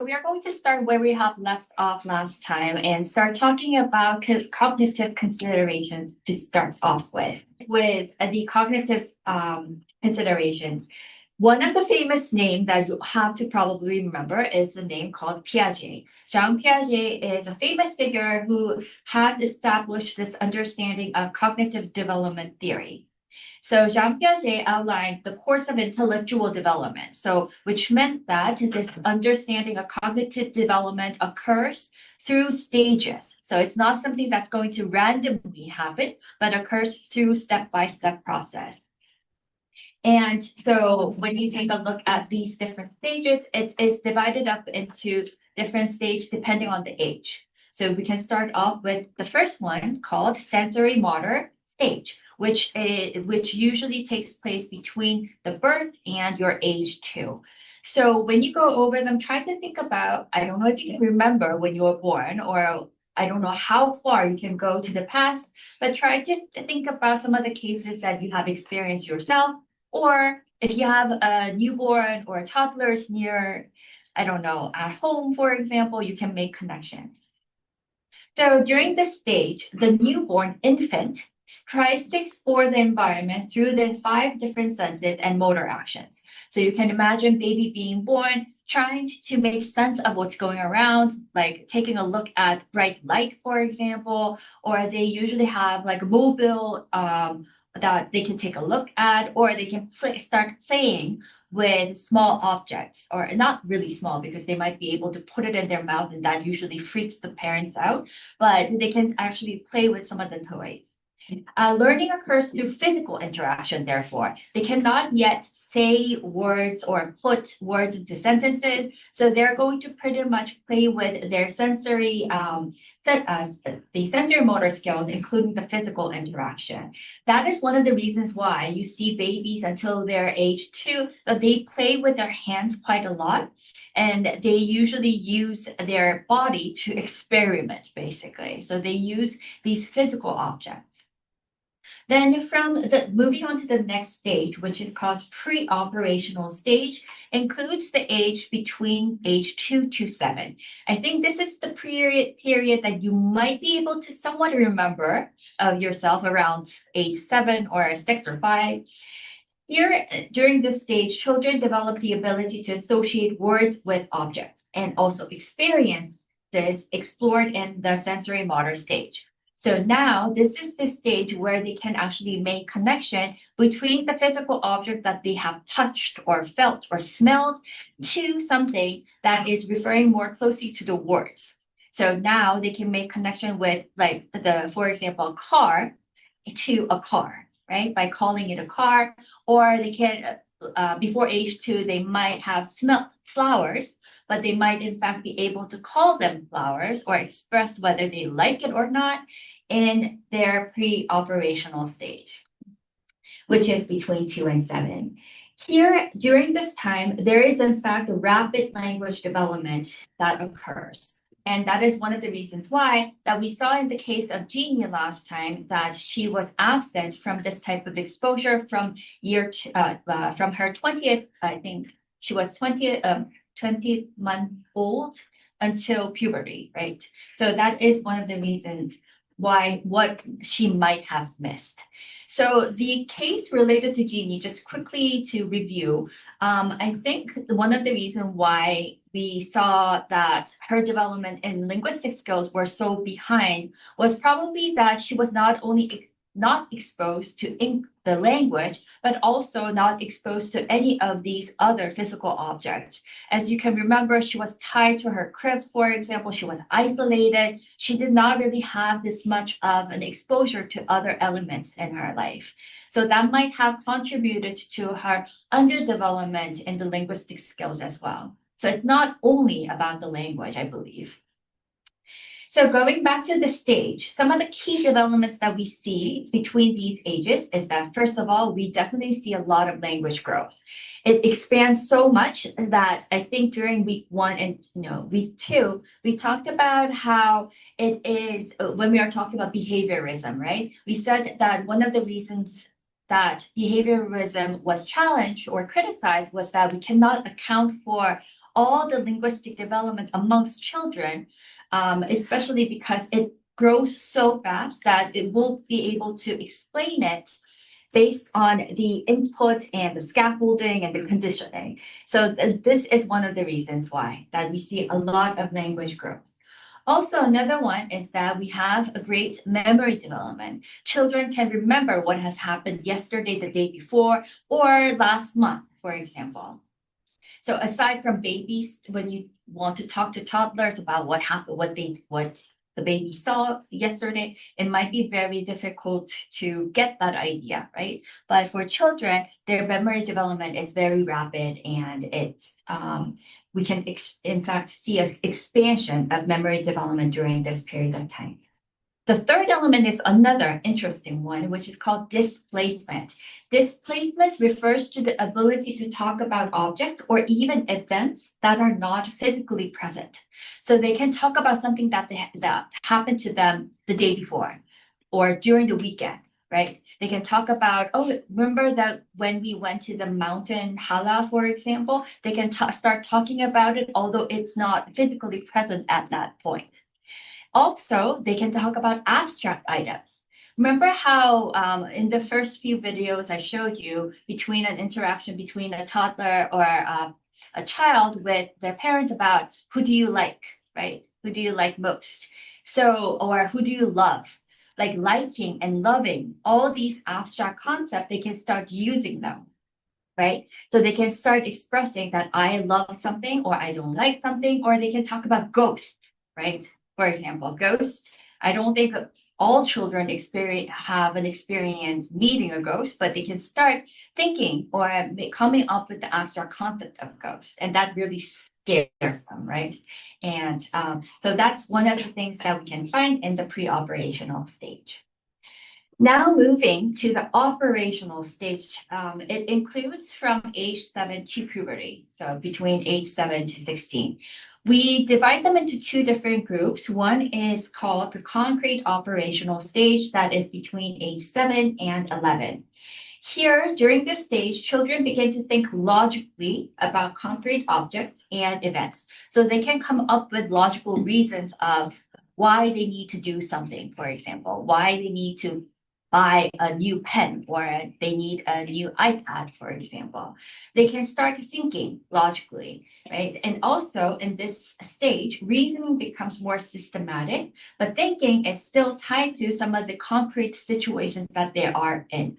We are going to start where we have left off last time and start talking about cognitive considerations to start off with. With the cognitive considerations, one of the famous names that you have to probably remember is the name called Piaget. Jean Piaget is a famous figure who has established this understanding of cognitive development theory. So Jean Piaget outlined the course of intellectual development. So which meant that this understanding of cognitive development occurs through stages. So it's not something that's going to randomly happen, but occurs through step-by-step process. And so when you take a look at these different stages, it is divided up into different stages depending on the age. So we can start off with the first one called sensory motor stage, which usually takes place between the birth and your age 2. So when you go over them, try to think about, I don't know if you can remember when you were born, or I don't know how far you can go to the past, but try to think about some of the cases that you have experienced yourself, or if you have a newborn or toddlers near, I don't know, at home, for example, you can make connections. So during this stage, the newborn infant tries to explore the environment through the 5 different senses and motor actions. So you can imagine baby being born, trying to make sense of what's going around, like taking a look at bright light, for example, or they usually have like mobile that they can take a look at, or they can start playing with small objects, or not really small because they might be able to put it in their mouth and that usually freaks the parents out, but they can actually play with some of the toys. Learning occurs through physical interaction, therefore. They cannot yet say words or put words into sentences, so they're going to pretty much play with their the sensory motor skills, including the physical interaction. That is one of the reasons why you see babies until their age 2, that they play with their hands quite a lot, and they usually use their body to experiment, basically. So they use these physical objects. Then moving on to the next stage, which is called pre-operational stage, includes the age between age 2 to 7. I think this is the period that you might be able to somewhat remember of yourself around age 7 or 6 or 5. Here, during this stage, children develop the ability to associate words with objects and also experience this explored in the sensory motor stage. So now this is the stage where they can actually make connection between the physical object that they have touched or felt or smelled to something that is referring more closely to the words. So now they can make connection with like for example, a car to a car, right? By calling it a car, or they can, before age 2, they might have smelt flowers, but they might in fact be able to call them flowers or express whether they like it or not in their pre-operational stage, which is between 2 and 7. Here, during this time, there is in fact a rapid language development that occurs. And that is one of the reasons why that we saw in the case of Jeannie last time that she was absent from this type of exposure from from her 20th, I think she was 20th month old until puberty, right? So that is one of the reasons why what she might have missed. So the case related to Jeannie, just quickly to review, I think one of the reasons why we saw that her development in linguistic skills were so behind was probably that she was not only not exposed to the language, but also not exposed to any of these other physical objects. As you can remember, she was tied to her crib, for example, she was isolated. She did not really have this much of an exposure to other elements in her life. So that might have contributed to her underdevelopment in the linguistic skills as well. So it's not only about the language, I believe. So going back to the stage, some of the key developments that we see between these ages is that, first of all, we definitely see a lot of language growth. It expands so much that I think during week 1 and week 2, we talked about how it is when we are talking about behaviorism, right? We said that one of the reasons that behaviorism was challenged or criticized was that we cannot account for all the linguistic development amongst children, especially because it grows so fast that it won't be able to explain it based on the input and the scaffolding and the conditioning. So this is one of the reasons why that we see a lot of language growth. Also, another one is that we have a great memory development. Children can remember what has happened yesterday, the day before, or last month, for example. So aside from babies, when you want to talk to toddlers about what happened, what the baby saw yesterday, it might be very difficult to get that idea, right? But for children, their memory development is very rapid, and we can in fact see an expansion of memory development during this period of time. The third element is another interesting one, which is called displacement. Displacement refers to the ability to talk about objects or even events that are not physically present. So they can talk about something that happened to them the day before or during the weekend, right? They can talk about, oh, remember that when we went to the mountain Hala, for example, they can start talking about it, although it's not physically present at that point. Also, they can talk about abstract items. Remember how in the first few videos I showed you between an interaction between a toddler or a child with their parents about who do you like, right? Who do you like most? So, or who do you love? Like liking and loving, all these abstract concepts, they can start using them, right? So they can start expressing that I love something or I don't like something, or they can talk about ghosts, right? For example, ghosts. I don't think all children have an experience meeting a ghost, but they can start thinking or coming up with the abstract concept of ghosts, and that really scares them, right? And so that's one of the things that we can find in the pre-operational stage. Now moving to the operational stage, it includes from age 7 to puberty, so between age 7 to 16. We divide them into two different groups. One is called the concrete operational stage, that is between age 7 and 11. Here, during this stage, children begin to think logically about concrete objects and events. So they can come up with logical reasons of why they need to do something, for example, why they need to buy a new pen or they need a new iPad, for example. They can start thinking logically, right? And also in this stage, reasoning becomes more systematic, but thinking is still tied to some of the concrete situations that they are in.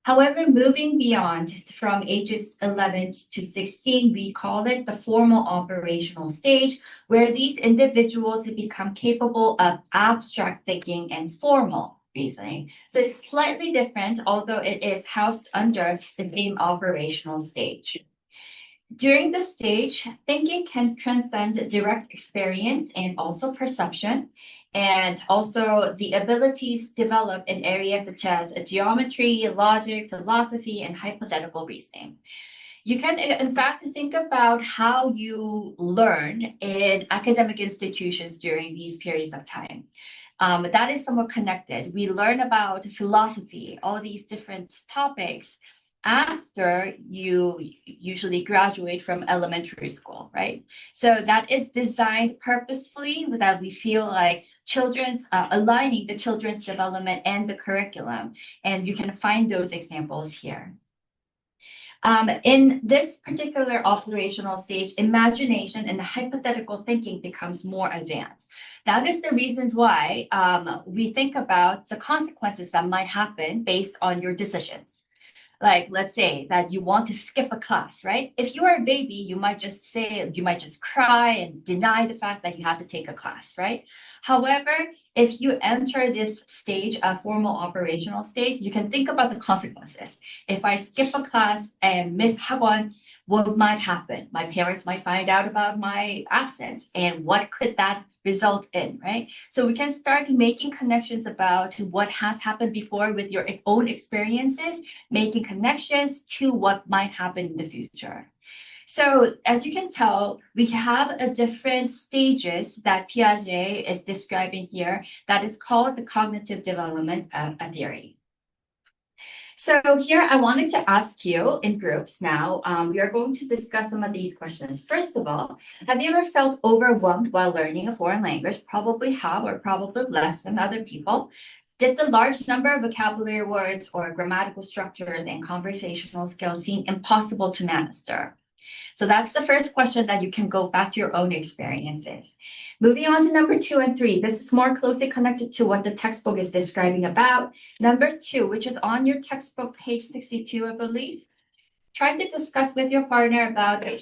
However, moving beyond from ages 11 to 16, we call it the formal operational stage, where these individuals become capable of abstract thinking and formal reasoning. So it's slightly different, although it is housed under the same operational stage. During this stage, thinking can transcend direct experience and also perception, and also the abilities develop in areas such as geometry, logic, philosophy, and hypothetical reasoning. You can, in fact, think about how you learn in academic institutions during these periods of time. That is somewhat connected. We learn about philosophy, all these different topics after you usually graduate from elementary school, right? So that is designed purposefully that we feel like children's aligning the children's development and the curriculum. And you can find those examples here. In this particular operational stage, imagination and hypothetical thinking becomes more advanced. That is the reasons why we think about the consequences that might happen based on your decisions. Like, let's say that you want to skip a class, right? If you are a baby, you might just cry and deny the fact that you have to take a class, right? However, if you enter this stage, a formal operational stage, you can think about the consequences. If I skip a class and miss Hagwon, what might happen? My parents might find out about my absence, and what could that result in, right? So we can start making connections about what has happened before with your own experiences, making connections to what might happen in the future. So as you can tell, we have a different stages that Piaget is describing here that is called the cognitive development theory. So here I wanted to ask you in groups now, we are going to discuss some of these questions. First of all, have you ever felt overwhelmed while learning a foreign language? Probably have, or probably less than other people. Did the large number of vocabulary words or grammatical structures and conversational skills seem impossible to master? So that's the first question that you can go back to your own experiences. Moving on to number 2 and 3, this is more closely connected to what the textbook is describing about. Number 2, which is on your textbook, page 62, I believe. Try to discuss with your partner about the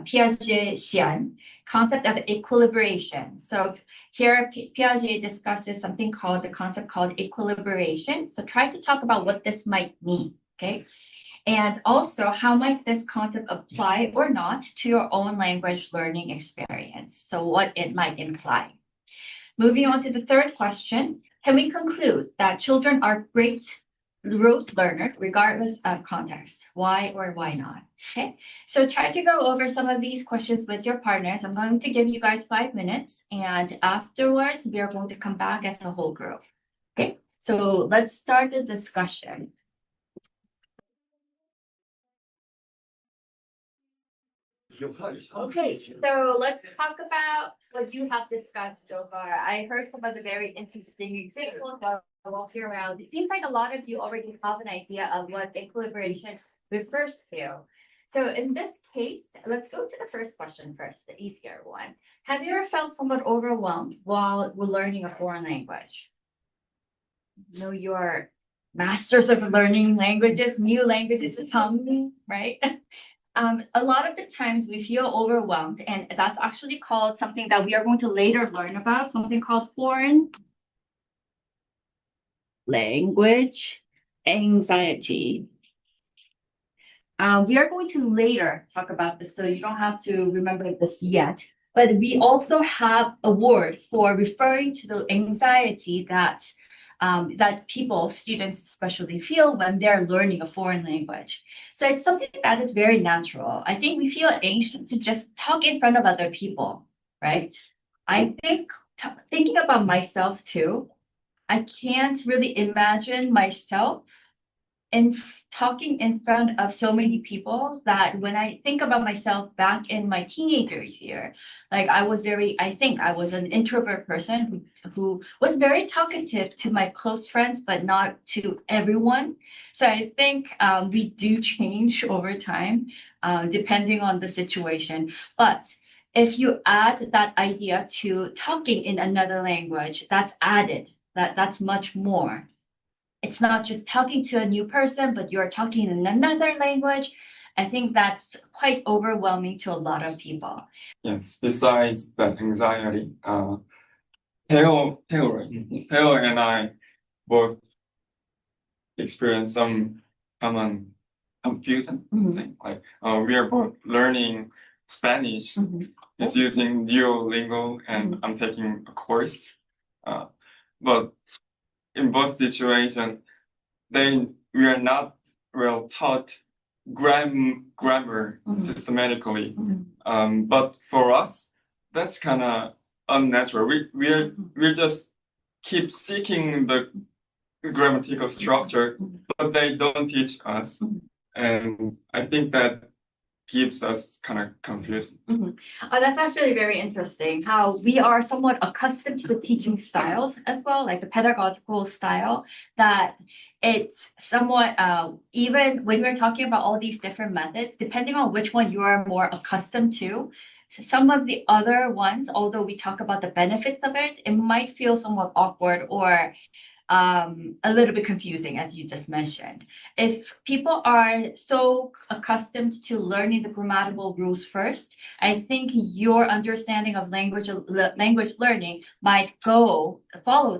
Piagetian concept of equilibration. So here, Piaget discusses something called the concept called equilibration. So try to talk about what this might mean, okay? And also, how might this concept apply or not to your own language learning experience? So what it might imply. Moving on to the third question, can we conclude that children are great rote learners regardless of context? Why or why not? Okay, so try to go over some of these questions with your partners. I'm going to give you guys 5 minutes, and afterwards, we are going to come back as a whole group. Okay, so let's start the discussion. Okay, so let's talk about what you have discussed so far. I heard some of the very interesting examples while walking around. It seems like a lot of you already have an idea of what equilibration refers to. So in this case, let's go to the first question first, the easier one. Have you ever felt somewhat overwhelmed while we're learning a foreign language? You know, you're masters of learning languages, new languages come, right? A lot of the times we feel overwhelmed, and that's actually called something that we are going to later learn about, something called foreign language anxiety. We are going to later talk about this, so you don't have to remember this yet. But we also have a word for referring to the anxiety that that people, students especially, feel when they're learning a foreign language. So it's something that is very natural. I think we feel anxious to just talk in front of other people, right? I think thinking about myself too, I can't really imagine myself and talking in front of so many people that when I think about myself back in my teenagers year, like I think I was an introvert person who was very talkative to my close friends, but not to everyone. So I think we do change over time, depending on the situation. But if you add that idea to talking in another language, that's added. That's much more. It's not just talking to a new person, but you're talking in another language. I think that's quite overwhelming to a lot of people. Yes, besides the anxiety, Theo and I both experienced some common confusion thing. Like we are both learning Spanish. It's using Duolingo, and I'm taking a course. But in both situations, we are not well taught grammar systematically. But for us, that's kind of unnatural. We're just keep seeking the grammatical structure, but they don't teach us, and I think that gives us kind of confusion. That's actually very interesting how we are somewhat accustomed to the teaching styles as well, like the pedagogical style, that it's somewhat, even when we're talking about all these different methods, depending on which one you are more accustomed to, some of the other ones, although we talk about the benefits of it, it might feel somewhat awkward or a little bit confusing, as you just mentioned. If people are so accustomed to learning the grammatical rules first, I think your understanding of language learning might follow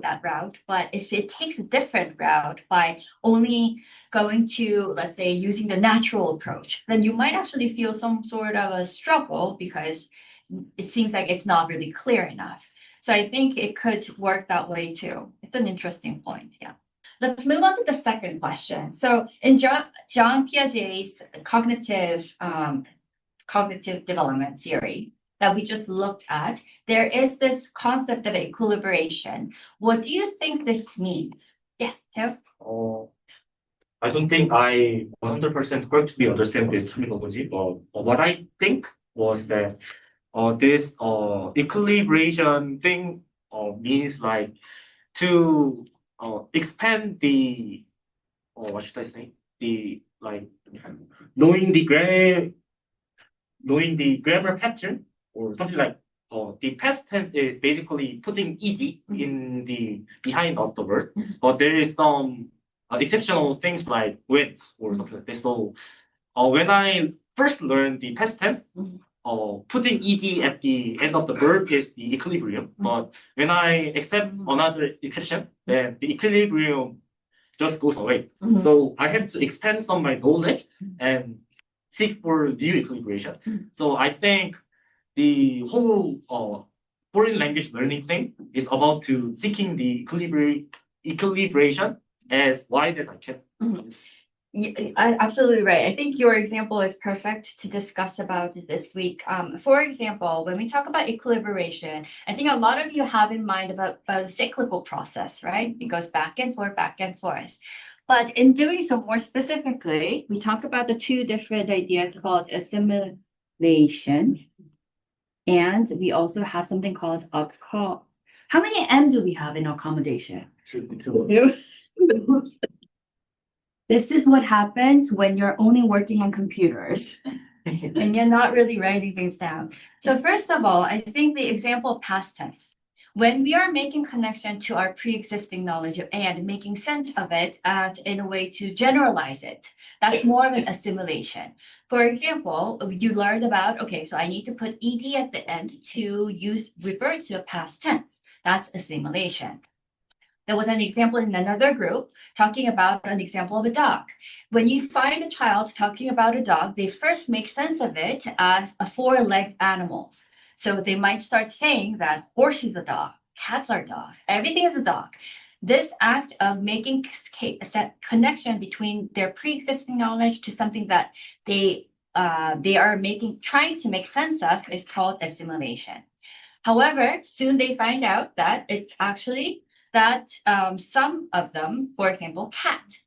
that route. But if it takes a different route by only going to, let's say, using the natural approach, then you might actually feel some sort of a struggle because it seems like it's not really clear enough. So I think it could work that way too. It's an interesting point. Yeah. Let's move on to the second question. So in Jean Piaget's cognitive development theory that we just looked at, there is this concept of equilibration. What do you think this means? Yes, Kev? I don't think I 100% correctly understand this terminology, but what I think was that this equilibration thing means like to expand the what should I say? The like knowing the grammar pattern or something like the past tense is basically putting ed in the behind of the word, but there is some exceptional things like with or something like this. So when I first learned the past tense, putting ed at the end of the verb is the equilibrium. But when I accept another exception, then the equilibrium just goes away. So I have to expand some of my knowledge and seek for new equilibration. So I think the whole foreign language learning thing is about to seeking the equilibration as wide as I can. Absolutely right. I think your example is perfect to discuss about this week. For example, when we talk about equilibration, I think a lot of you have in mind about a cyclical process, right? It goes back and forth, back and forth. But in doing so more specifically, we talk about the two different ideas called assimilation, and we also have something called how many M do we have in accommodation? Two. This is what happens when you're only working on computers and you're not really writing things down. So first of all, I think the example of past tense. When we are making connection to our pre-existing knowledge and making sense of it as in a way to generalize it, that's more of an assimilation. For example, you learned about, okay, so I need to put ed at the end to refer to a past tense. That's assimilation. There was an example in another group talking about an example of a dog. When you find a child talking about a dog, they first make sense of it as a four-legged animal. So they might start saying that horse is a dog, cats are dogs, everything is a dog. This act of making a connection between their pre-existing knowledge to something that they are trying to make sense of is called assimilation. However, soon they find out that it's actually that some of them, for example, cat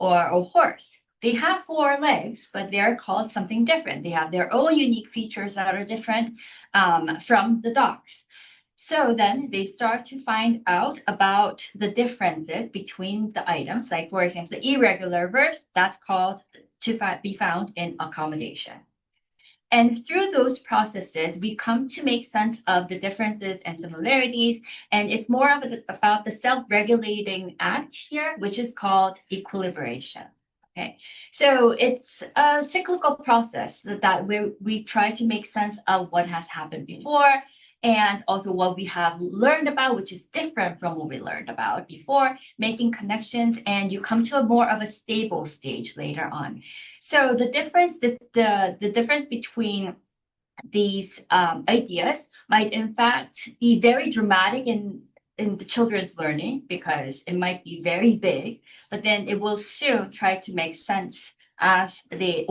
or horse, they have four legs, but they're called something different. They have their own unique features that are different from the dogs. So then they start to find out about the differences between the items, like for example, the irregular verbs, that's called to be found in accommodation. And through those processes, we come to make sense of the differences and similarities. And it's more about the self-regulating act here, which is called equilibration. Okay, so it's a cyclical process that we try to make sense of what has happened before and also what we have learned about, which is different from what we learned about before, making connections, and you come to a more of a stable stage later on. So the difference between these ideas might in fact be very dramatic in the children's learning because it might be very big, but then it will soon try to make sense as the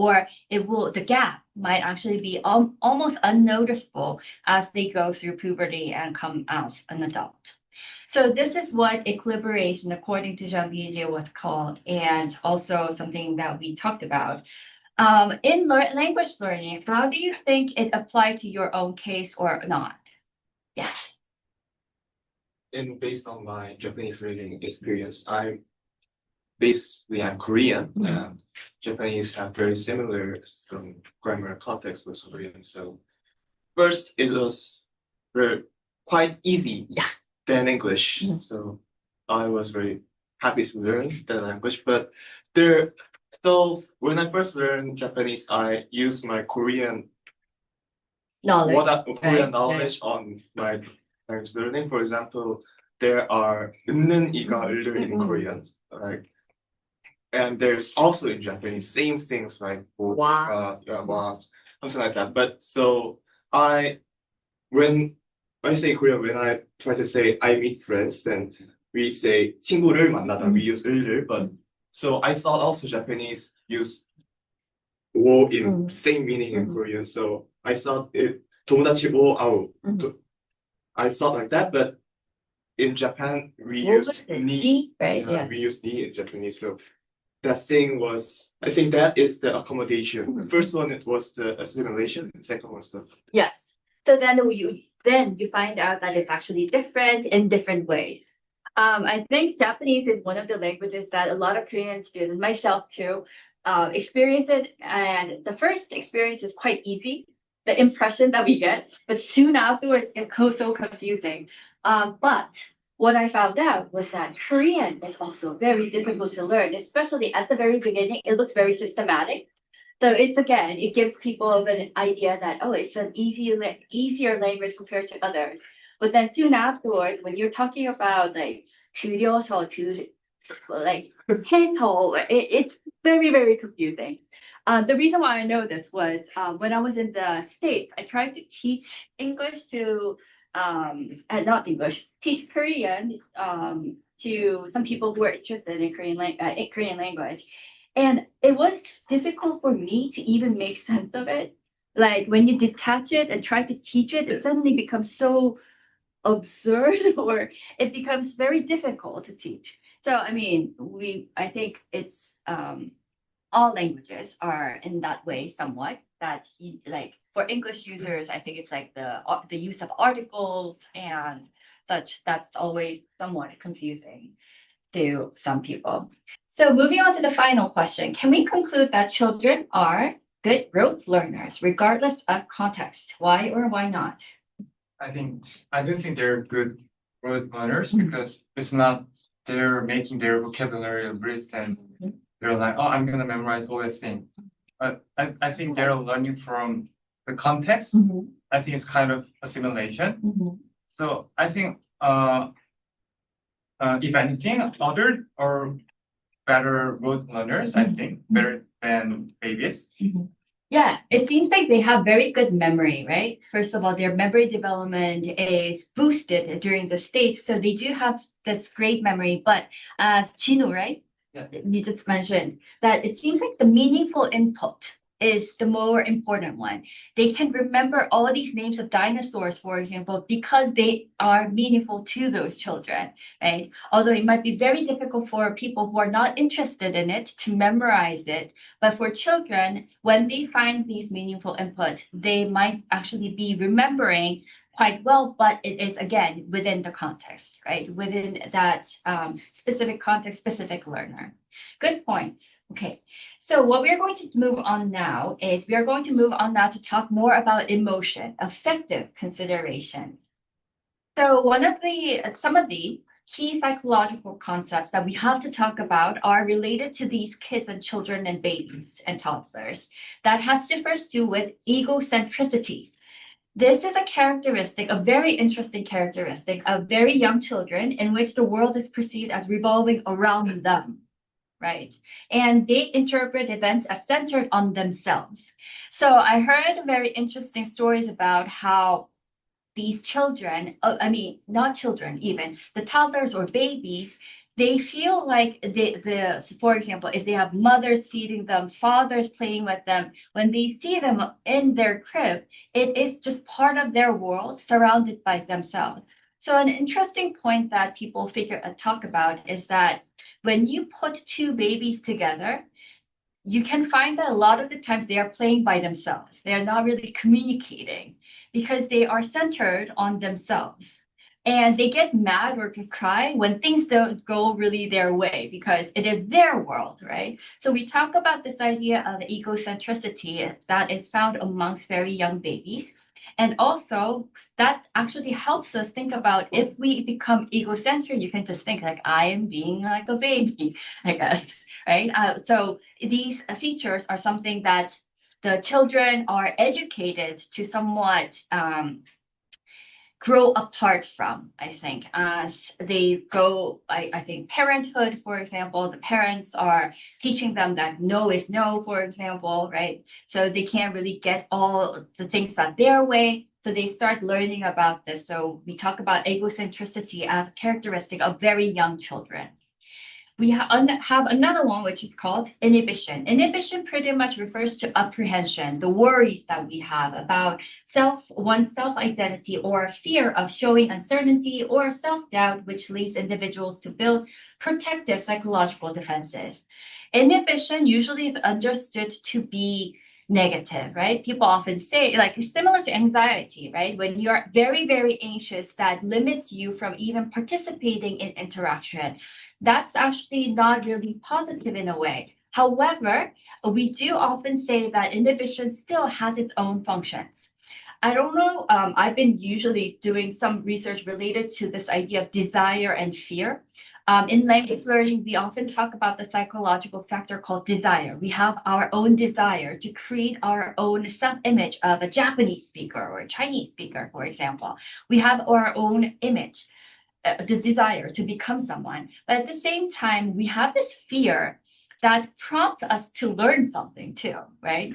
gap might actually be almost unnoticeable as they go through puberty and come out an adult. So this is what equilibration, according to Jean Piaget, was called, and also something that we talked about. In language learning, how do you think it applied to your own case or not? Yeah. And based on my Japanese learning experience, I'm Korean. Japanese have very similar grammar context with Korean. So first it was quite easy than English. So I was very happy to learn the language. But when I first learned Japanese, I used my Korean knowledge on my language learning. For example, there are 있는 이가 을들 in Korean, and there's also in Japanese same things like something like that. But so when I say Korean, when I try to say I meet friends, then we say 친구를 만나다. We use 을들, but so I thought also Japanese use 워 in same meaning in Korean. So I thought 도모다치 오 아우. I thought like that, but in Japan we use ni, right? We use ni in Japanese. So that thing was, I think that is the accommodation. The first one, it was the assimilation. The second was the Yes. So then you find out that it's actually different in different ways. I think Japanese is one of the languages that a lot of Korean students, myself too, experience it. And the first experience is quite easy, the impression that we get, but soon afterwards it goes so confusing. But what I found out was that Korean is also very difficult to learn, especially at the very beginning. It looks very systematic. So it gives people an idea that, oh, it's an easier language compared to others. But then soon afterwards, when you're talking about like 줄여서, like 해서, it's very, very confusing. The reason why I know this was when I was in the States, I tried to teach English to, and not English, teach Korean to some people who were interested in Korean language. And it was difficult for me to even make sense of it. Like when you detach it and try to teach it, it suddenly becomes so absurd or it becomes very difficult to teach. So I mean, I think it's all languages are in that way somewhat that like for English users, I think it's like the use of articles and such that's always somewhat confusing to some people. So moving on to the final question, can we conclude that children are good rote learners regardless of context? Why or why not? I don't think they're good word learners because it's not they're making their vocabulary list and they're like, oh, I'm gonna memorize all the things. But I think they're learning from the context. I think it's kind of assimilation. So I think if anything, other or better rote learners, I think, better than babies. Yeah, it seems like they have very good memory, right? First of all, their memory development is boosted during the stage. So they do have this great memory. But as Chinu, right? Yeah. You just mentioned that it seems like the meaningful input is the more important one. They can remember all of these names of dinosaurs, for example, because they are meaningful to those children, right? Although it might be very difficult for people who are not interested in it to memorize it. But for children, when they find these meaningful input, they might actually be remembering quite well, but it is again within the context, right? Within that specific context, specific learner. Good points. Okay, so what we are going to move on now is we are going to move on now to talk more about emotion, affective consideration. So some of the key psychological concepts that we have to talk about are related to these kids and children and babies and toddlers. That has to first do with egocentricity. This is a very interesting characteristic of very young children in which the world is perceived as revolving around them, right? And they interpret events as centered on themselves. So I heard very interesting stories about how these children, I mean, not children, even the toddlers or babies, they feel like for example, if they have mothers feeding them, fathers playing with them, when they see them in their crib, it is just part of their world surrounded by themselves. So an interesting point that people talk about is that when you put two babies together, you can find that a lot of the times they are playing by themselves. They are not really communicating because they are centered on themselves. And they get mad or cry when things don't go really their way because it is their world, right? So we talk about this idea of egocentricity that is found amongst very young babies. And also, that actually helps us think about if we become egocentric, you can just think like, I am being like a baby, I guess, right? So these features are something that the children are educated to somewhat grow apart from, I think, as they go. I think parenthood, for example, the parents are teaching them that no is no, for example, right? So they can't really get all the things that their way. So they start learning about this. So we talk about egocentricity as a characteristic of very young children. We have another one, which is called inhibition. Inhibition pretty much refers to apprehension, the worries that we have about one's self-identity or fear of showing uncertainty or self-doubt, which leads individuals to build protective psychological defenses. Inhibition usually is understood to be negative, right? People often say, like, similar to anxiety, right? When you're very, very anxious, that limits you from even participating in interaction. That's actually not really positive in a way. However, we do often say that inhibition still has its own functions. I don't know. I've been usually doing some research related to this idea of desire and fear. In language learning, we often talk about the psychological factor called desire. We have our own desire to create our own self-image of a Japanese speaker or a Chinese speaker, for example. We have our own image, the desire to become someone. But at the same time, we have this fear that prompts us to learn something too, right?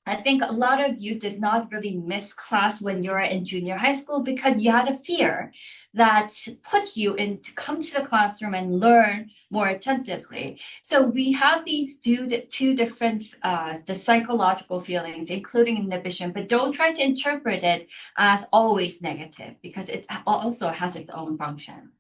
I think a lot of you did not really miss class when you were in junior high school because you had a fear that put you in to come to the classroom and learn more attentively. So we have these two different the psychological feelings, including inhibition, but don't try to interpret it as always negative because it also has its own function.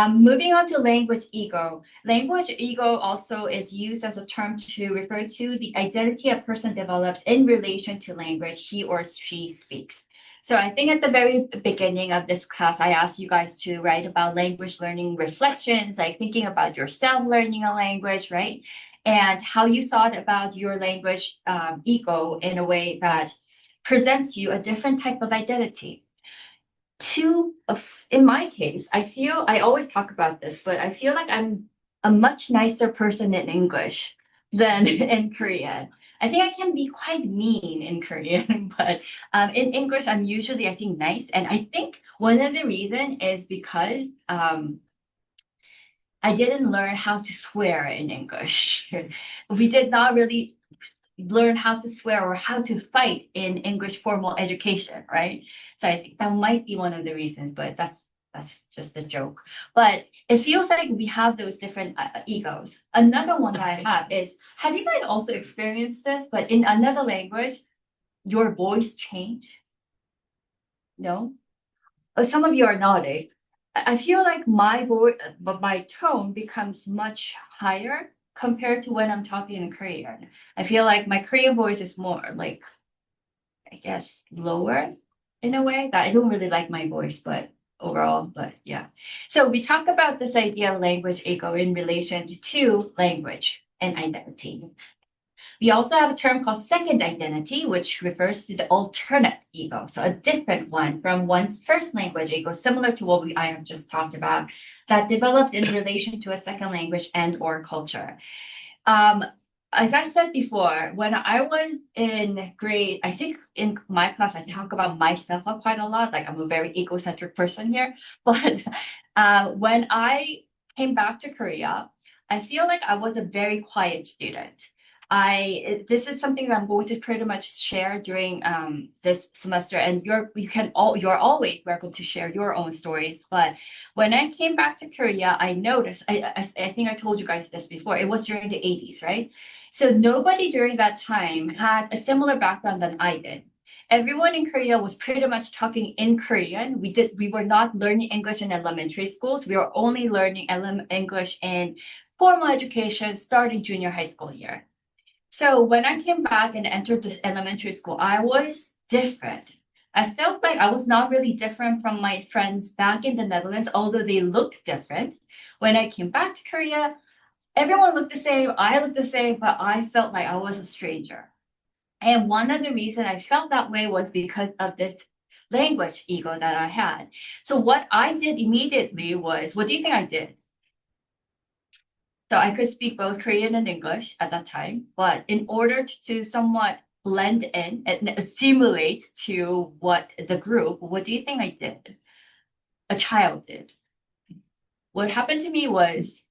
Moving on to language ego. Language ego also is used as a term to refer to the identity a person develops in relation to language he or she speaks. So I think at the very beginning of this class, I asked you guys to write about language learning reflections, like thinking about yourself learning a language, right? And how you thought about your language ego in a way that presents you a different type of identity. In my case, I always talk about this, but I feel like I'm a much nicer person in English than in Korean. I think I can be quite mean in Korean, but in English, I'm usually, I think, nice. And I think one of the reason is because I didn't learn how to swear in English. We did not really learn how to swear or how to fight in English formal education, right? So I think that might be one of the reasons, but that's just a joke. But it feels like we have those different egos. Another one that I have you guys also experienced this, but in another language, your voice change? No? Some of you are nodding. I feel like my voice, but my tone becomes much higher compared to when I'm talking in Korean. I feel like my Korean voice is more like, I guess, lower in a way that I don't really like my voice, but overall, but yeah. So we talk about this idea of language ego in relation to language and identity. We also have a term called second identity, which refers to the alternate ego, so a different one from one's first language ego, similar to what I have just talked about, that develops in relation to a second language and or culture. As I said before, when I was in grade, I think in my class, I talk about myself quite a lot. Like I'm a very egocentric person here. But when I came back to Korea, I feel like I was a very quiet student. This is something that I'm going to pretty much share during this semester, and you're always welcome to share your own stories. But when I came back to Korea, I noticed I think I told you guys this before. It was during the 80s, right? So nobody during that time had a similar background than I did. Everyone in Korea was pretty much talking in Korean. We were not learning English in elementary schools. We were only learning English in formal education starting junior high school year. So when I came back and entered this elementary school, I was different. I felt like I was not really different from my friends back in the Netherlands, although they looked different. When I came back to Korea, everyone looked the same, I looked the same, but I felt like I was a stranger. And one of the reasons I felt that way was because of this language ego that I had. So what I did immediately was, what do you think I did? So I could speak both Korean and English at that time, but in order to somewhat blend in and assimilate to what the group, what do you think I did? A child did. What happened to me was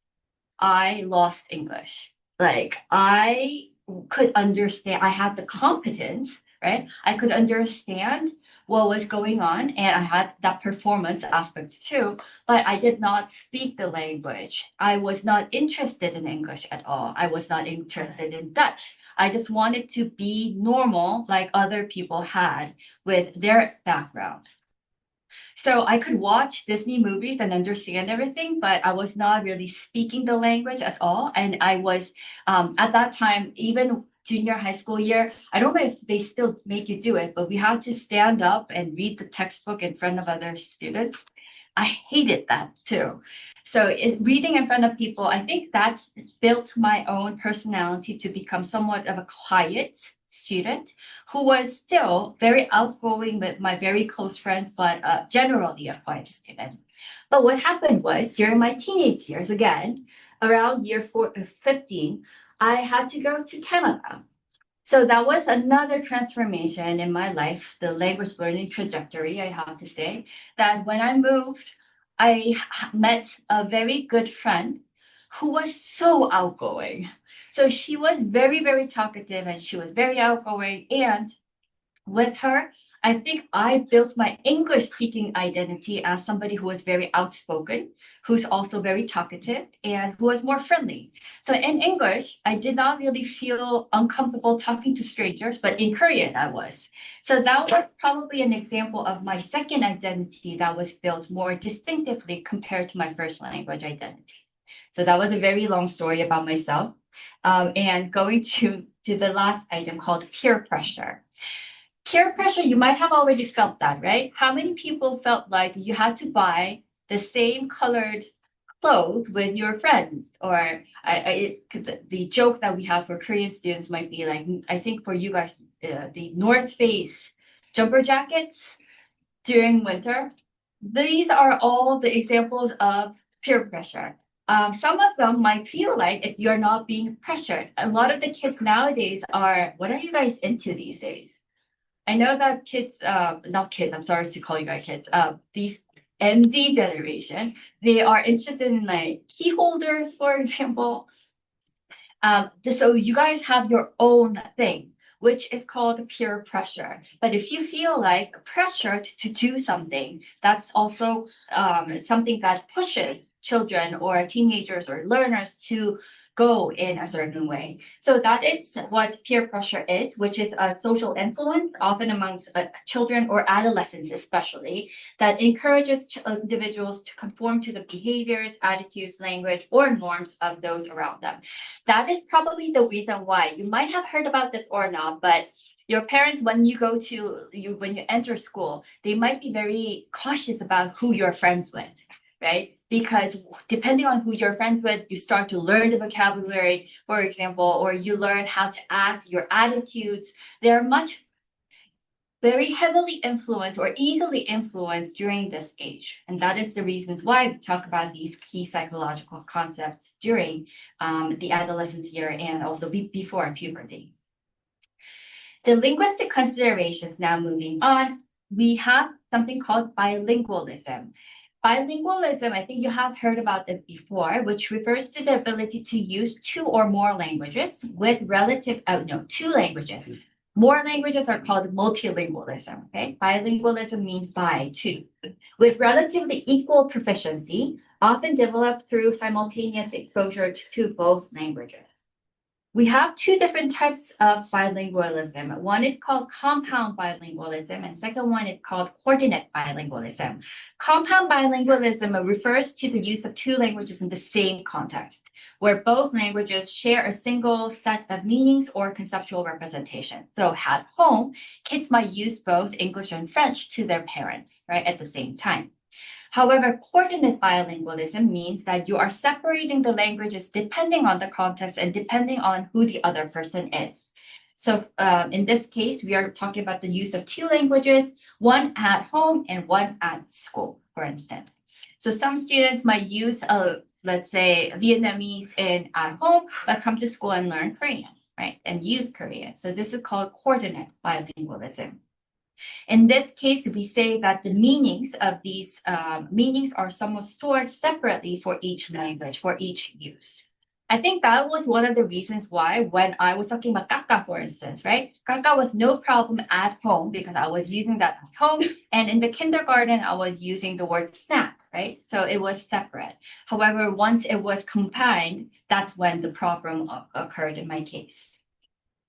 I lost English. Like I could understand, I had the competence, right? I could understand what was going on, and I had that performance aspect too, but I did not speak the language. I was not interested in English at all. I was not interested in Dutch. I just wanted to be normal like other people had with their background. So I could watch Disney movies and understand everything, but I was not really speaking the language at all. And I was, at that time, even junior high school year, I don't know if they still make you do it, but we had to stand up and read the textbook in front of other students. I hated that too. So reading in front of people, I think that's built my own personality to become somewhat of a quiet student who was still very outgoing with my very close friends, but generally a quiet student. But what happened was during my teenage years, again, around year 15, I had to go to Canada. So that was another transformation in my life, the language learning trajectory, I have to say, that when I moved, I met a very good friend who was so outgoing. So she was very, very talkative and she was very outgoing. And with her, I think I built my English speaking identity as somebody who was very outspoken, who's also very talkative, and who was more friendly. So in English, I did not really feel uncomfortable talking to strangers, but in Korean, I was. So that was probably an example of my second identity that was built more distinctively compared to my first language identity. So that was a very long story about myself. And going to the last item called peer pressure. Peer pressure, you might have already felt that, right? How many people felt like you had to buy the same colored clothes with your friends? Or the joke that we have for Korean students might be like, I think for you guys, the North Face jumper jackets during winter. These are all the examples of peer pressure. Some of them might feel like if you're not being pressured. A lot of the kids nowadays are, what are you guys into these days? I know that kids, not kids, I'm sorry to call you guys kids, these MZ generation, they are interested in like key holders, for example. So you guys have your own thing, which is called peer pressure. But if you feel like pressured to do something, that's also something that pushes children or teenagers or learners to go in a certain way. So that is what peer pressure is, which is a social influence, often amongst children or adolescents especially, that encourages individuals to conform to the behaviors, attitudes, language, or norms of those around them. That is probably the reason why you might have heard about this or not, but your parents, when you enter school, they might be very cautious about who you're friends with, right? Because depending on who you're friends with, you start to learn the vocabulary, for example, or you learn how to act, your attitudes. They're much very heavily influenced or easily influenced during this age. And that is the reasons why we talk about these key psychological concepts during the adolescence year and also before puberty. The linguistic considerations, now moving on, we have something called bilingualism. Bilingualism, I think you have heard about this before, which refers to the ability to use two or more languages with two languages. More languages are called multilingualism, okay? Bilingualism means by two, with relatively equal proficiency, often developed through simultaneous exposure to both languages. We have two different types of bilingualism. One is called compound bilingualism, and second one is called coordinate bilingualism. Compound bilingualism refers to the use of two languages in the same context, where both languages share a single set of meanings or conceptual representation. So at home, kids might use both English and French to their parents, right, at the same time. However, coordinate bilingualism means that you are separating the languages depending on the context and depending on who the other person is. So in this case, we are talking about the use of two languages, one at home and one at school, for instance. So some students might use, let's say, Vietnamese at home, but come to school and learn Korean, right? And use Korean. So this is called coordinate bilingualism. In this case, we say that the meanings of these meanings are somewhat stored separately for each language, for each use. I think that was one of the reasons why when I was talking about kaka, for instance, right? Kaka was no problem at home because I was using that at home. And in the kindergarten, I was using the word snack, right? So it was separate. However, once it was combined, that's when the problem occurred in my case.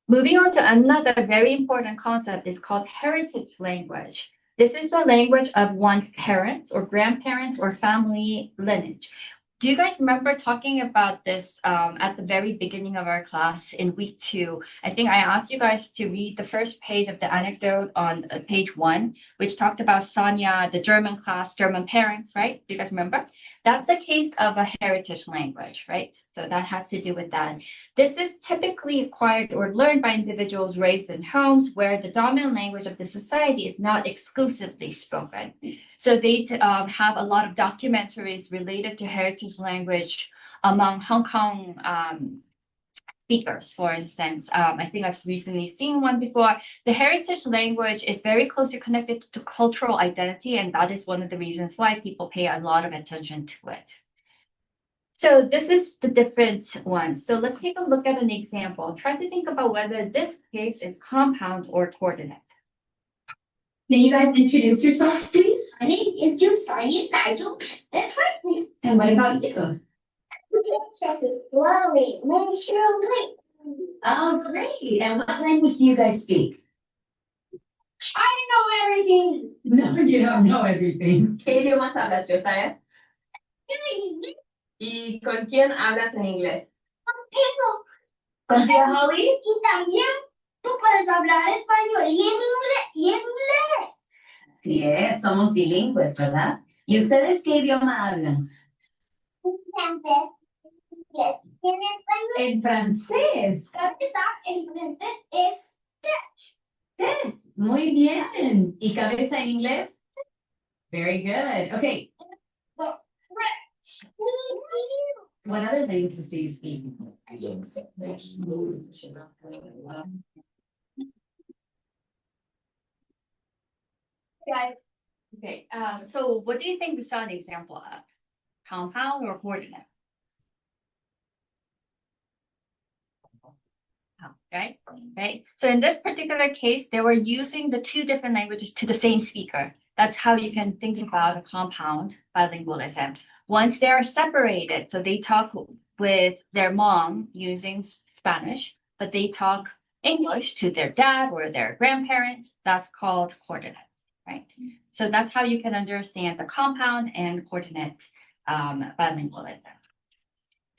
Moving on to another very important concept is called heritage language. This is the language of one's parents or grandparents or family lineage. Do you guys remember talking about this at the very beginning of our class in week 2? I think I asked you guys to read the first page of the anecdote on page 1, which talked about Sonia, the German class, German parents, right? Do you guys remember? That's the case of a heritage language, right? So that has to do with that. This is typically acquired or learned by individuals raised in homes where the dominant language of the society is not exclusively spoken. So they have a lot of documentaries related to heritage language among Hong Kong speakers, for instance. I think I've recently seen one before. The heritage language is very closely connected to cultural identity, and that is one of the reasons why people pay a lot of attention to it. So this is the different ones. So let's take a look at an example. Try to think about whether this case is compound or coordinate. Can you guys introduce yourselves, please? My name is Josiah Nigel. That's right. And what about you? Slowly, more surely. Oh, great. And what language do you guys speak? I know everything. No, you don't know everything. ¿Qué idiomas hablas, Josiah? ¿Y con quién hablas en inglés? Eso. ¿Con tía Holly? Y también tú puedes hablar español y inglés. Sí, somos bilingües, ¿verdad? ¿Y ustedes qué idioma hablan? Francés. Yes. En español. En francés. Cabeza en francés es Muy bien. ¿Y cabeza en inglés? Very good. Okay. What other languages do you speak? Guys, okay. So what do you think we saw an example of? Compound or coordinate? Right? Right. So in this particular case, they were using the two different languages to the same speaker. That's how you can think about a compound bilingualism. Once they are separated, so they talk with their mom using Spanish, but they talk English to their dad or their grandparents, that's called coordinate, right? So that's how you can understand the compound and coordinate bilingualism.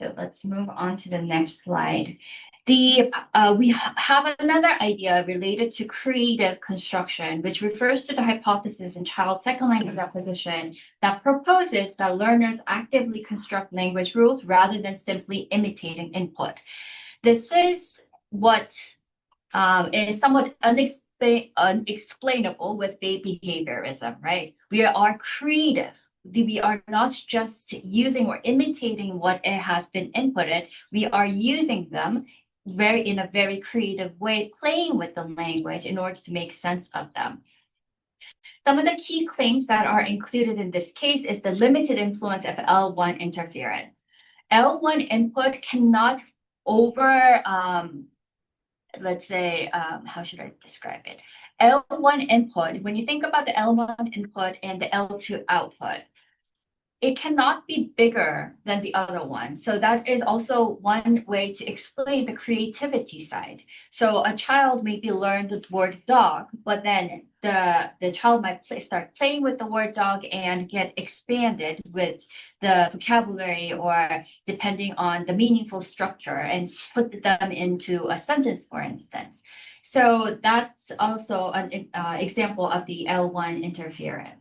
So let's move on to the next slide. We have another idea related to creative construction, which refers to the hypothesis in child second language acquisition that proposes that learners actively construct language rules rather than simply imitating input. This is what is somewhat unexplainable with behaviorism, right? We are creative. We are not just using or imitating what it has been inputted. We are using them in a very creative way, playing with the language in order to make sense of them. Some of the key claims that are included in this case is the limited influence of L1 interference. L1 input cannot let's say, how should I describe it? L1 input, when you think about the L1 input and the L2 output, it cannot be bigger than the other one. So that is also one way to explain the creativity side. So a child maybe learn the word dog, but then the child might start playing with the word dog and get expanded with the vocabulary or depending on the meaningful structure and put them into a sentence, for instance. So that's also an example of the L1 interference.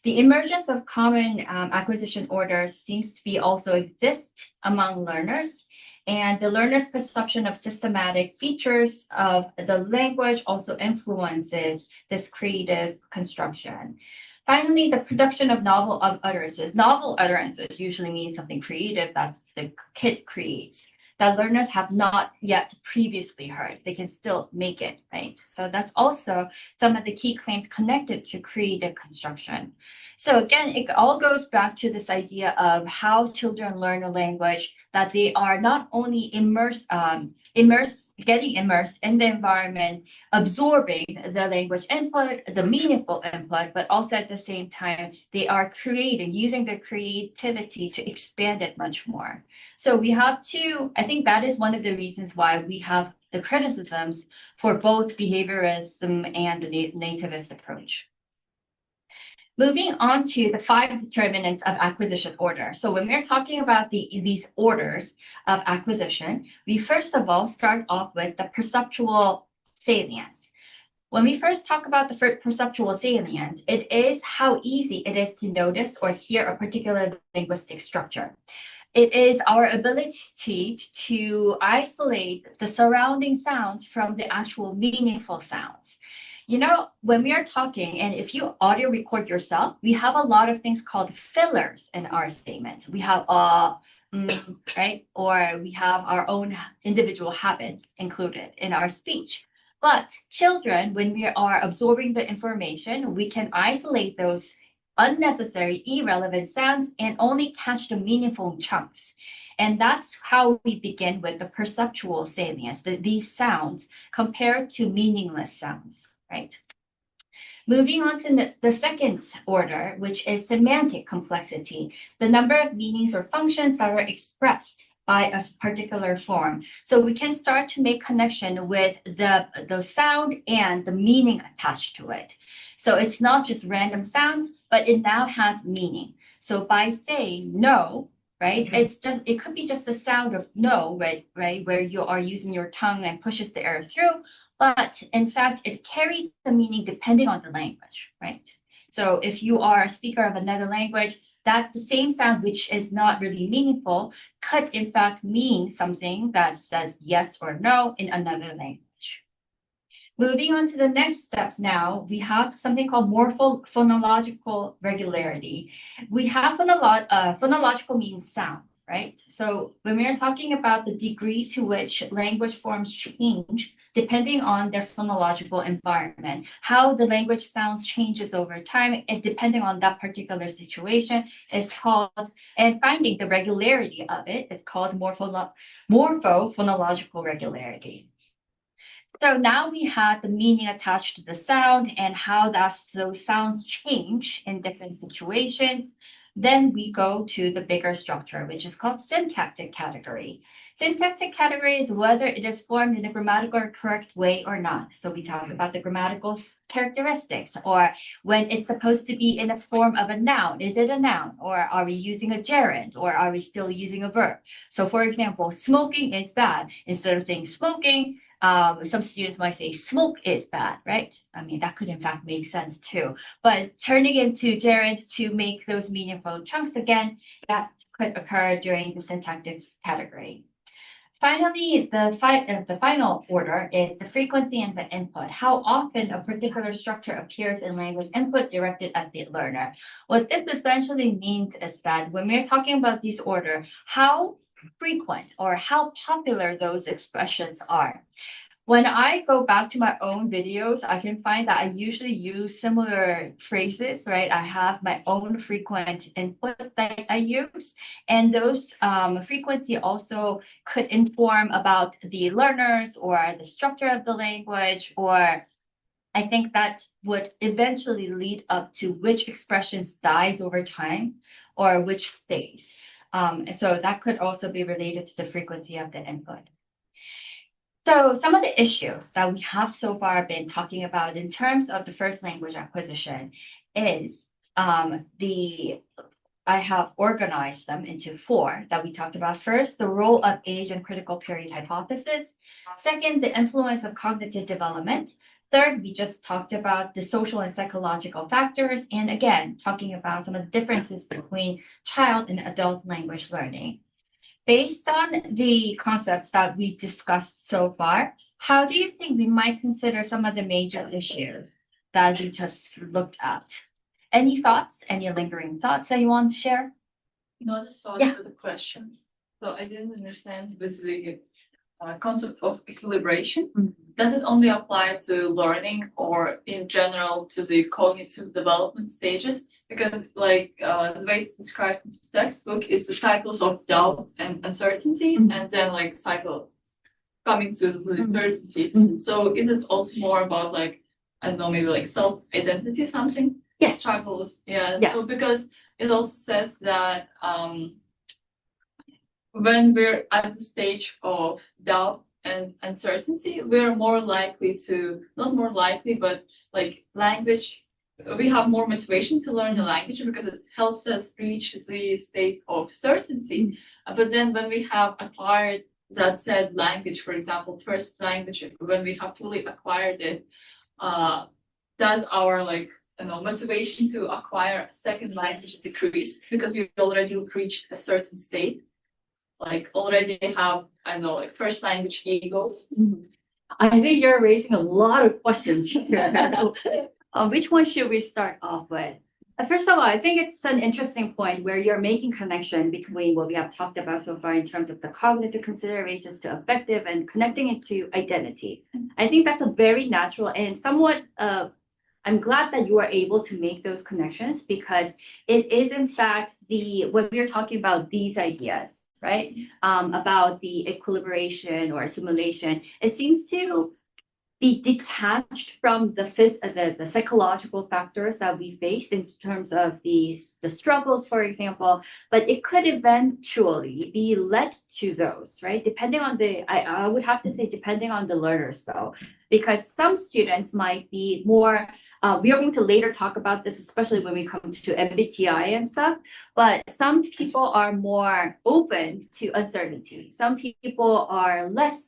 The emergence of common acquisition orders seems to be also exist among learners, and the learner's perception of systematic features of the language also influences this creative construction. Finally, the production of novel utterances. Novel utterances usually means something creative that the kid creates. that learners have not yet previously heard. They can still make it, right? So that's also some of the key claims connected to creative construction. So again, it all goes back to this idea of how children learn a language, that they are not only getting immersed in the environment, absorbing the language input, the meaningful input, but also at the same time, they are creating, using their creativity to expand it much more. So we have to, I think that is one of the reasons why we have the criticisms for both behaviorism and the nativist approach. Moving on to the 5 determinants of acquisition order. So when we're talking about these orders of acquisition, we first of all start off with the perceptual salience. When we first talk about the perceptual salience, it is how easy it is to notice or hear a particular linguistic structure. It is our ability to isolate the surrounding sounds from the actual meaningful sounds. You know, when we are talking, and if you audio record yourself, we have a lot of things called fillers in our statements. We have right? Or we have our own individual habits included in our speech. But children, when we are absorbing the information, we can isolate those unnecessary, irrelevant sounds and only catch the meaningful chunks. And that's how we begin with the perceptual salience, these sounds compared to meaningless sounds, right? Moving on to the second order, which is semantic complexity, the number of meanings or functions that are expressed by a particular form. So we can start to make connection with the sound and the meaning attached to it. So it's not just random sounds, but it now has meaning. So by saying no, right, it could be just the sound of no, right, where you are using your tongue and pushes the air through, but in fact, it carries the meaning depending on the language, right? So if you are a speaker of another language, that the same sound, which is not really meaningful, could in fact mean something that says yes or no in another language. Moving on to the next step now, we have something called morpho-phonological regularity. We have phonological means sound, right? So when we are talking about the degree to which language forms change, depending on their phonological environment, how the language sounds changes over time, and depending on that particular situation is called, and finding the regularity of it is called morpho-phonological regularity. So now we have the meaning attached to the sound and how those sounds change in different situations. Then we go to the bigger structure, which is called syntactic category. Syntactic category is whether it is formed in a grammatical correct way or not. So we talk about the grammatical characteristics, or when it's supposed to be in the form of a noun. Is it a noun, or are we using a gerund, or are we still using a verb? So for example, smoking is bad. Instead of saying smoking, some students might say smoke is bad, right? I mean, that could in fact make sense too. But turning into gerund to make those meaningful chunks again, that could occur during the syntactic category. Finally, the final order is the frequency and the input. How often a particular structure appears in language input directed at the learner. What this essentially means is that when we're talking about this order, how frequent or how popular those expressions are. When I go back to my own videos, I can find that I usually use similar phrases, right? I have my own frequent input that I use, and those frequency also could inform about the learners or the structure of the language, or I think that would eventually lead up to which expressions dies over time or which stays. So that could also be related to the frequency of the input. So some of the issues that we have so far been talking about in terms of the first language acquisition is I have organized them into 4 that we talked about. First, the role of age and critical period hypothesis. Second, the influence of cognitive development. Third, we just talked about the social and psychological factors, and again, talking about some of the differences between child and adult language learning. Based on the concepts that we discussed so far, how do you think we might consider some of the major issues that we just looked at? Any thoughts, any lingering thoughts that you want to share? Not a thought Yeah. for the question. So I didn't understand with the concept of equilibration. Mhm. Does it only apply to learning or in general to the cognitive development stages? Because like the way it's described in the textbook is the cycles of doubt and uncertainty, Mhm. and then like cycle coming to the Mhm. certainty. Mhm. So is it also more about like, I don't know, maybe like self-identity something? Yes. Struggles. Yeah. Yeah. So because it also says that when we're at the stage of doubt and uncertainty, we're more likely to, not more likely, but like language, we have more motivation to learn the language because it helps us reach the state of certainty. But then when we have acquired that said language, for example, first language, when we have fully acquired it, does our like, you know, motivation to acquire a second language decrease because we've already reached a certain state? Like already have, I don't know, like first language ego. I think you're raising a lot of questions here. Which one should we start off with? First of all, I think it's an interesting point where you're making connection between what we have talked about so far in terms of the cognitive considerations to affective and connecting it to identity. I think that's a very natural and somewhat I'm glad that you are able to make those connections because it is in fact when we're talking about these ideas, right? About the equilibration or assimilation, it seems to be detached from the psychological factors that we face in terms of the struggles, for example, but it could eventually be led to those, right? Depending on I would have to say depending on the learners though, because some students might be more, we are going to later talk about this, especially when we come to MBTI and stuff, but some people are more open to uncertainty. Some people are less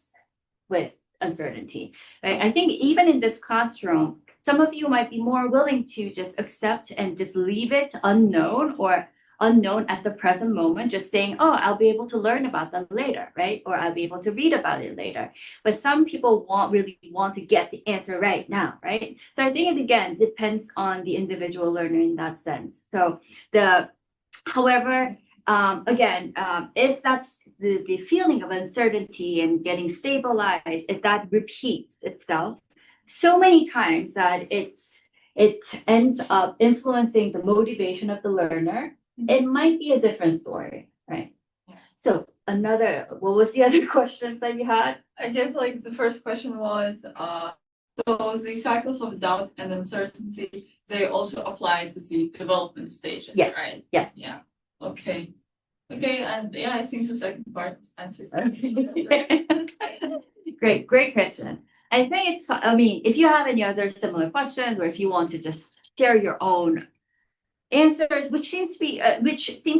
with uncertainty, right? I think even in this classroom, some of you might be more willing to just accept and just leave it unknown or unknown at the present moment, just saying, oh, I'll be able to learn about them later, right? Or I'll be able to read about it later. But some people really want to get the answer right now, right? So I think it again depends on the individual learner in that sense. So however, if that's the feeling of uncertainty and getting stabilized, if that repeats itself so many times that it ends up influencing the motivation of the learner, it might be a different story, right? So what was the other questions that you had? I guess like the first question was, so the cycles of doubt and uncertainty, they also apply to the development stages, Yes. right? Yes. Yeah. Okay. And yeah, I think the second part answered. Great question. I think it's, I mean, if you have any other similar questions or if you want to just share your own answers, which seems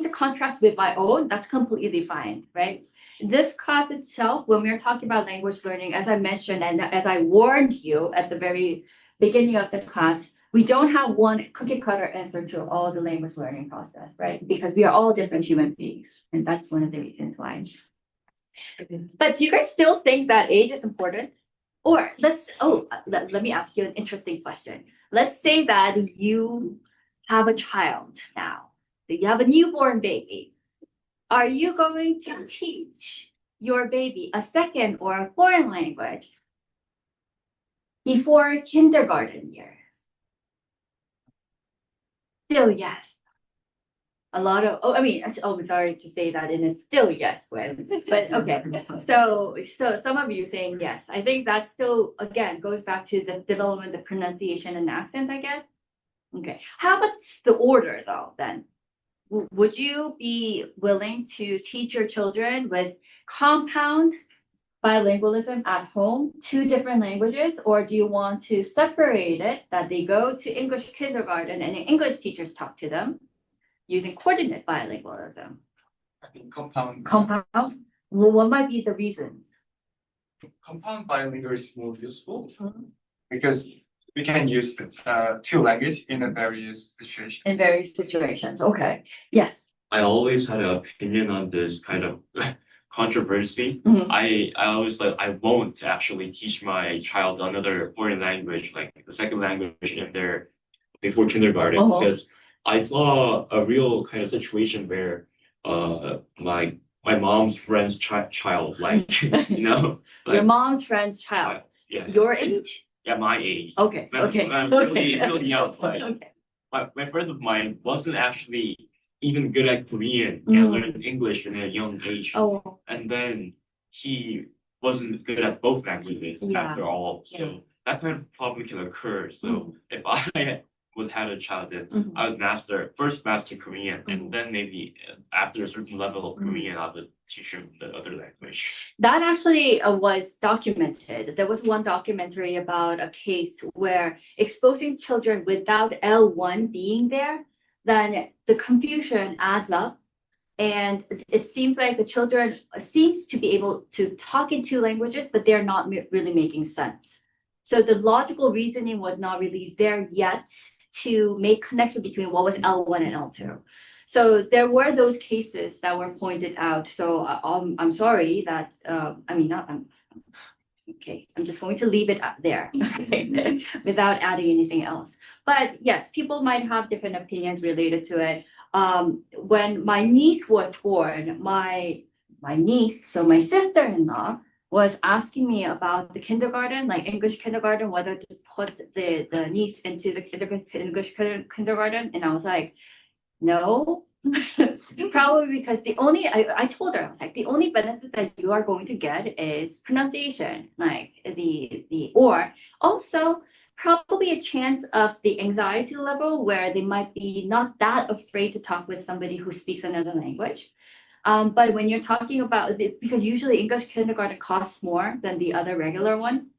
to contrast with my own, that's completely fine, right? This class itself, when we're talking about language learning, as I mentioned, and as I warned you at the very beginning of the class, we don't have one cookie cutter answer to all the language learning process, right? Because we are all different human beings. And that's one of the reasons why. But do you guys still think that age is important? Or let me ask you an interesting question. Let's say that you have a child now. So you have a newborn baby. Are you going to teach your baby a second or a foreign language before kindergarten years? Still yes. Sorry to say that in a still yes way, but okay. So some of you saying yes. I think that still, again, goes back to the development, the pronunciation and accent, I guess. Okay. How about the order though, then? Would you be willing to teach your children with compound bilingualism at home, two different languages, or do you want to separate it, that they go to English kindergarten and the English teachers talk to them using coordinate bilingualism? I think compound Well, what might be the reasons? bilingual is more useful because we can use two languages in a various situations. In various situations, okay. Yes. I always had an opinion on this kind of controversy. Mhm. I always like I won't actually teach my child another foreign language, like the second language in their before kindergarten, Uh-huh. because I saw a real kind of situation where my my mom's friend's child, like, Your like, mom's friend's child. child. Yeah, Your age? yeah, my age. Okay, okay. I'm really, really young. Like, Okay. my friend of mine wasn't actually even good at Korean Mm. and learned English in a young age. Oh, And then he wasn't good at both languages Yeah. after all. So Yeah. that kind of problem can occur. So Mhm. if I would have a child, then Mhm. I would first master Korean, Mhm. and then maybe after a certain level of Mhm. Korean, I would teach him the other language. That actually was documented. There was one documentary about a case where exposing children without L1 being there, then the confusion adds up. And it seems like the children seems to be able to talk in two languages, but they're not really making sense. So the logical reasoning was not really there yet to make connection between what was L1 and L2. So there were those cases that were pointed out. So I'm sorry that, I mean, not, okay, I'm just going to leave it up there without adding anything else. But yes, people might have different opinions related to it. When my niece was born, my niece, so my sister-in-law, was asking me about the kindergarten, like English kindergarten, whether to put the niece into the English kindergarten. And I was like, no. Probably because I told her, I was like, the only benefit that you are going to get is pronunciation, like or also probably a chance of the anxiety level where they might be not that afraid to talk with somebody who speaks another language. But when you're talking about because usually English kindergarten costs more than the other regular ones.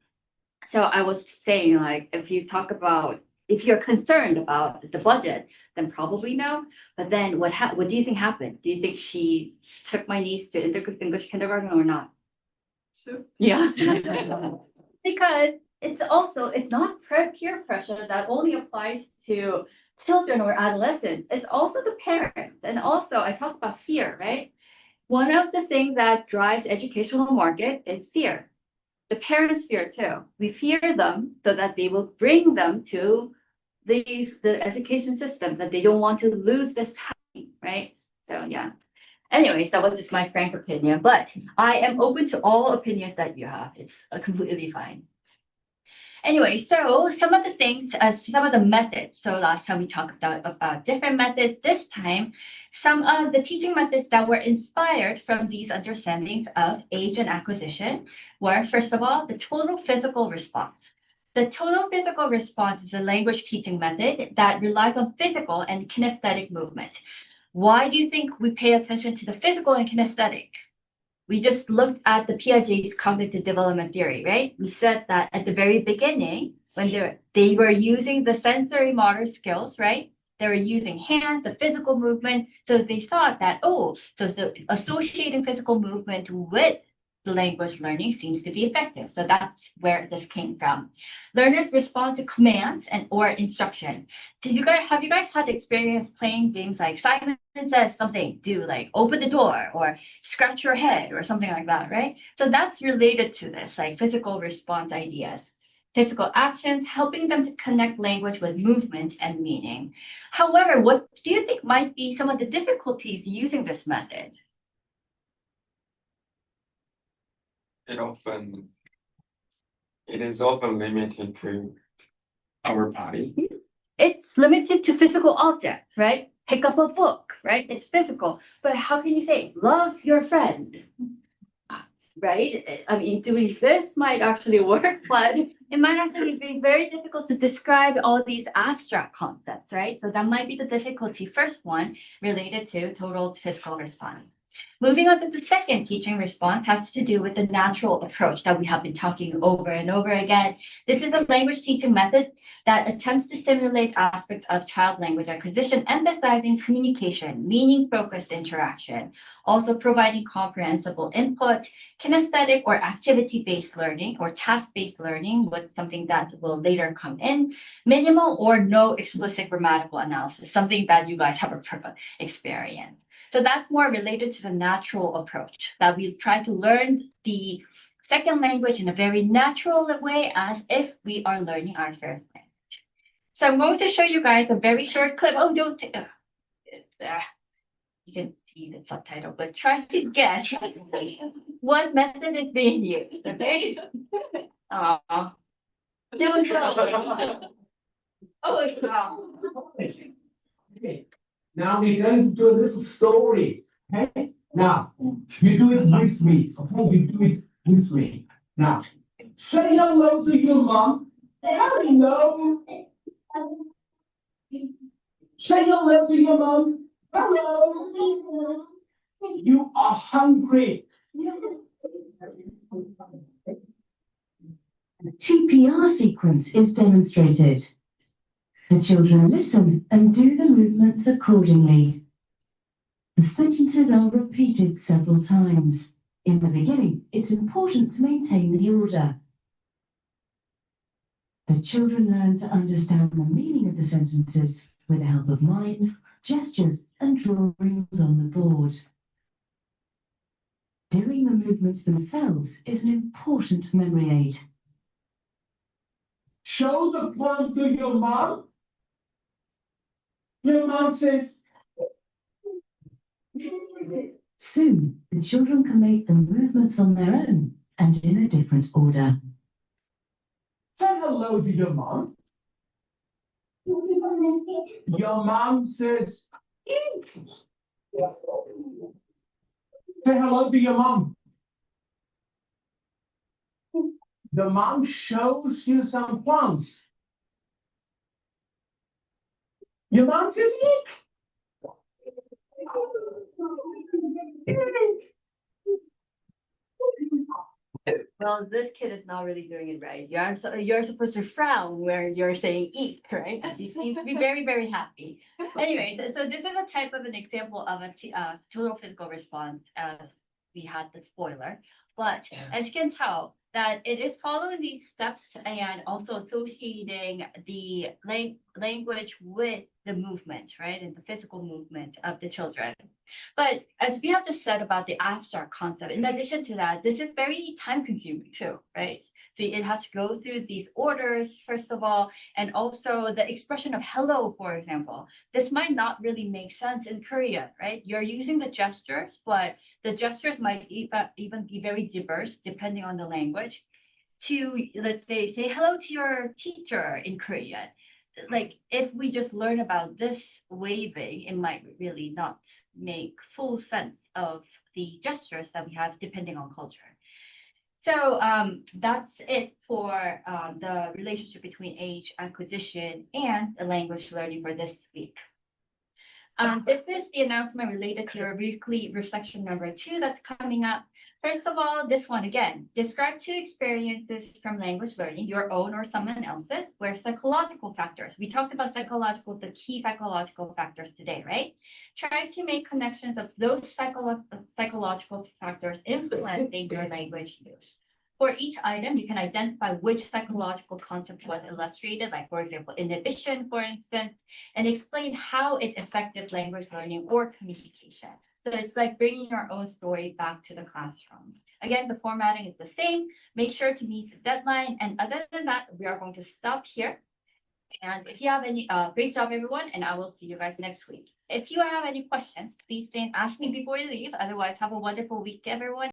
So I was saying, like, if you're concerned about the budget, then probably no. But then what do you think happened? Do you think she took my niece to English kindergarten or not? So Yeah. Because it's not peer pressure that only applies to children or adolescents. It's also the parents. And also I talk about fear, right? One of the things that drives educational market is fear. The parents fear too. We fear them so that they will bring them to the education system, that they don't want to lose this time, right? So yeah. Anyways, that was just my frank opinion, but I am open to all opinions that you have. It's completely fine. Anyway, so some of the things, some of the methods. So last time we talked about different methods. This time, some of the teaching methods that were inspired from these understandings of age and acquisition were, first of all, the total physical response. The total physical response is a language teaching method that relies on physical and kinesthetic movement. Why do you think we pay attention to the physical and kinesthetic? We just looked at the Piaget's cognitive development theory, right? We said that at the very beginning, when they were using the sensory motor skills, right? They were using hands, the physical movement. So they thought that, so associating physical movement with the language learning seems to be effective. So that's where this came from. Learners respond to commands and or instruction. Have you guys had experience playing games like Simon says something, do like open the door or scratch your head or something like that, right? So that's related to this, like physical response ideas. Physical actions, helping them to connect language with movement and meaning. However, what do you think might be some of the difficulties using this method? It is often limited to our body. It's limited to physical objects, right? Pick up a book, right? It's physical. But how can you say, love your friend? Right? I mean, doing this might actually work, but it might actually be very difficult to describe all these abstract concepts, right? So that might be the difficulty. First one related to total physical response. Moving on to the second teaching response has to do with the natural approach that we have been talking over and over again. This is a language teaching method that attempts to stimulate aspects of child language acquisition, emphasizing communication, meaning-focused interaction, also providing comprehensible input, kinesthetic or activity-based learning or task-based learning with something that will later come in, minimal or no explicit grammatical analysis, something that you guys have experienced. So that's more related to the natural approach that we try to learn the second language in a very natural way as if we are learning our first language. So I'm going to show you guys a very short clip. Oh, don't. you can see the subtitle, but try to guess what method is being used, okay? Aw. Oh, wow. Okay, now we're going to do a little story. Okay, now you do it with me. Okay, you do it with me. Now, say hello to your mom. Hello. Say hello to your mom. Hello. You are hungry. The TPR sequence is demonstrated. The children listen and do the movements accordingly. The sentences are repeated several times. In the beginning, it's important to maintain the order. The children learn to understand the meaning of the sentences with the help of mimes, gestures, and drawings on the board. Doing the movements themselves is an important memory aid. Show the palm to your mom. Your mom says, soon, the children can make the movements on their own and in a different order. Say hello to your mom. Your mom says, eat. Say hello to your mom. The mom shows you some plants. Your mom says, eat. Well, this kid is not really doing it right. You're supposed to frown where you're saying eat, right? He seems to be very, very happy. Anyways, so this is a type of an example of a total physical response as we had the spoiler. But as you can tell, that it is following these steps and also associating the language with the movement, right? And the physical movement of the children. But as we have just said about the abstract concept, in addition to that, this is very time consuming too, right? So it has to go through these orders, first of all, and also the expression of hello, for example. This might not really make sense in Korean, right? You're using the gestures, but the gestures might even be very diverse depending on the language. To, let's say hello to your teacher in Korean. Like if we just learn about this waving, it might really not make full sense of the gestures that we have depending on culture. So that's it for the relationship between age acquisition and the language learning for this week. This is the announcement related to your weekly reflection number 2 that's coming up. First of all, this one again, describe 2 experiences from language learning, your own or someone else's, where psychological factors, we talked about the key psychological factors today, right? Try to make connections of those psychological factors influencing your language use. For each item, you can identify which psychological concept was illustrated, like for example, inhibition, for instance, and explain how it affected language learning or communication. So it's like bringing your own story back to the classroom. Again, the formatting is the same. Make sure to meet the deadline. And other than that, we are going to stop here. And if you have any, great job, everyone, and I will see you guys next week. If you have any questions, please stay and ask me before you leave. Otherwise, have a wonderful week, everyone.